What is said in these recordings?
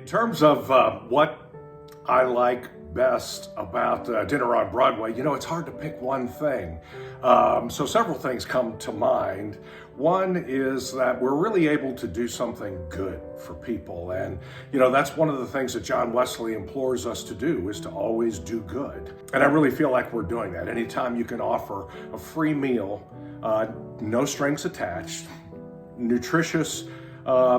In terms of what I like best about Dinner on Broadway, it's hard to pick one thing. So several things come to mind. One is that we're really able to do something good for people. And, that's one of the things that John Wesley implores us to do, is to always do good. And I really feel like we're doing that. Anytime you can offer a free meal, no strings attached, nutritious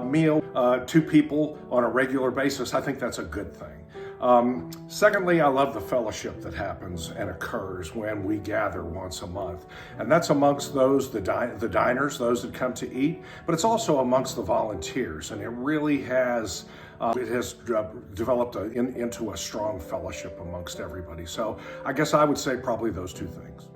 meal to people on a regular basis, I think that's a good thing. Secondly, I love the fellowship that happens and occurs when we gather once a month. And that's amongst those, the diners, those that come to eat, but it's also amongst the volunteers. And it really has developed into a strong fellowship amongst everybody. So I guess I would say probably those two things.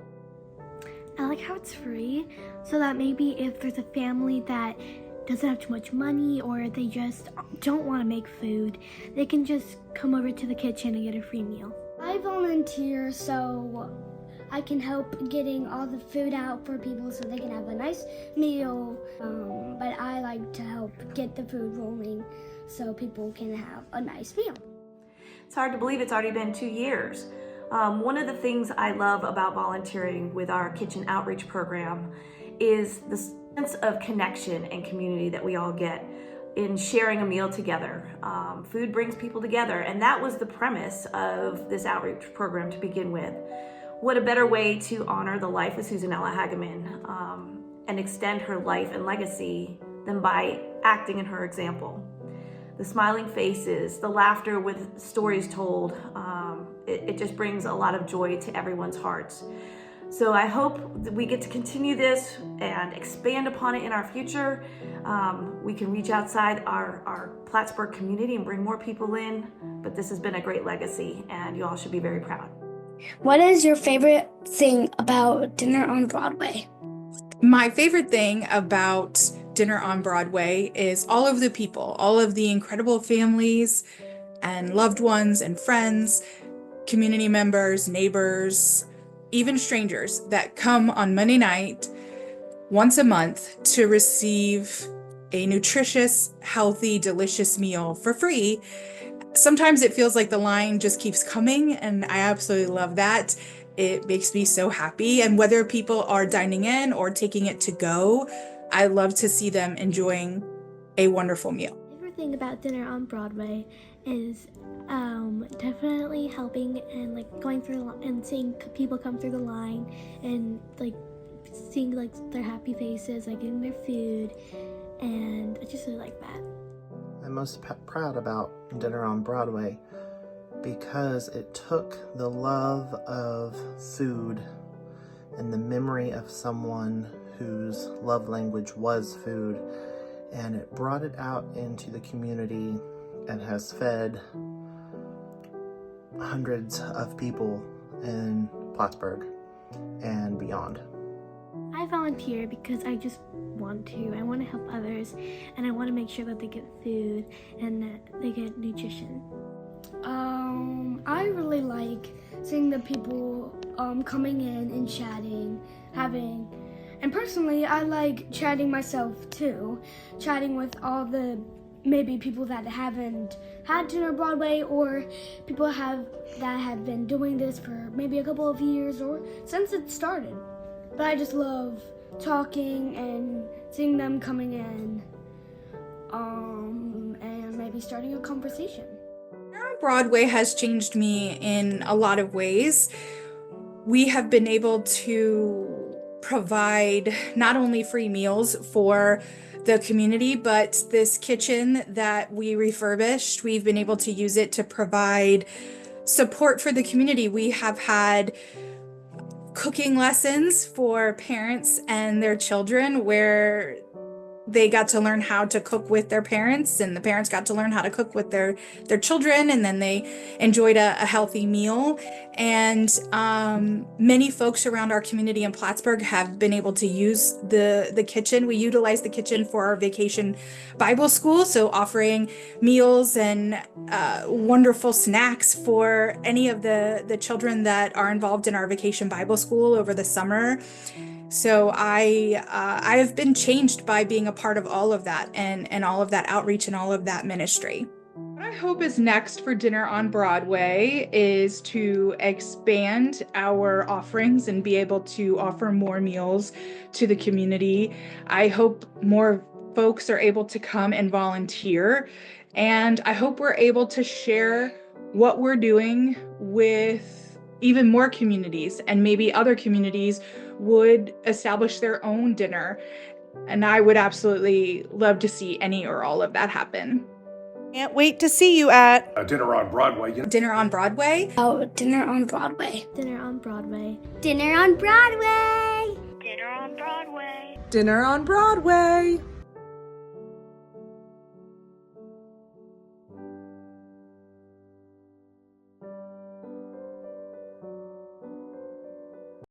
I like how it's free, so that maybe if there's a family that doesn't have too much money or they just don't want to make food, they can just come over to the kitchen and get a free meal. I volunteer so I can help getting all the food out for people so they can have a nice meal, but I like to help get the food rolling so people can have a nice meal. It's hard to believe it's already been 2 years. One of the things I love about volunteering with our kitchen outreach program is the sense of connection and community that we all get in sharing a meal together. Food brings people together, and that was the premise of this outreach program to begin with. What a better way to honor the life of Susanella Hageman and extend her life and legacy than by acting in her example. The smiling faces, the laughter with stories told, it just brings a lot of joy to everyone's hearts. So I hope that we get to continue this and expand upon it in our future. We can reach outside our Plattsburgh community and bring more people in, but this has been a great legacy and you all should be very proud. What is your favorite thing about Dinner on Broadway? My favorite thing about Dinner on Broadway is all of the people, all of the incredible families and loved ones and friends, community members, neighbors, even strangers that come on Monday night once a month to receive a nutritious, healthy, delicious meal for free. Sometimes it feels like the line just keeps coming, and I absolutely love that. It makes me so happy. And whether people are dining in or taking it to go, I love to see them enjoying a wonderful meal. My favorite thing about Dinner on Broadway is definitely helping and going through and seeing people come through the line and seeing their happy faces, getting their food, and I just really like that. I'm most proud about Dinner on Broadway because it took the love of food and the memory of someone whose love language was food, and it brought it out into the community and has fed hundreds of people in Plattsburgh and beyond. I volunteer because I just want to. I want to help others, and I want to make sure that they get food and that they get nutrition. I really like seeing the people coming in and chatting, and personally I like chatting myself too, chatting with all the maybe people that haven't had Dinner Broadway or people that have been doing this for maybe a couple of years or since it started. But I just love talking and seeing them coming in and maybe starting a conversation. Broadway has changed me in a lot of ways. We have been able to provide not only free meals for the community, but this kitchen that we refurbished, we've been able to use it to provide support for the community. We have had cooking lessons for parents and their children where they got to learn how to cook with their parents, and the parents got to learn how to cook with their children, and then they enjoyed a healthy meal. And many folks around our community in Plattsburgh have been able to use the kitchen. We utilize the kitchen for our vacation Bible school, so offering meals and wonderful snacks for any of the children that are involved in our vacation Bible school over the summer. So I have been changed by being a part of all of that and all of that outreach and all of that ministry. What I hope is next for Dinner on Broadway is to expand our offerings and be able to offer more meals to the community. I hope more folks are able to come and volunteer, and I hope we're able to share what we're doing with even more communities, and maybe other communities would establish their own dinner. And I would absolutely love to see any or all of that happen. Can't wait to see you at Dinner on Broadway. Dinner on Broadway. Oh, Dinner on Broadway. Dinner on Broadway. Dinner on Broadway. Dinner on Broadway. Dinner on Broadway.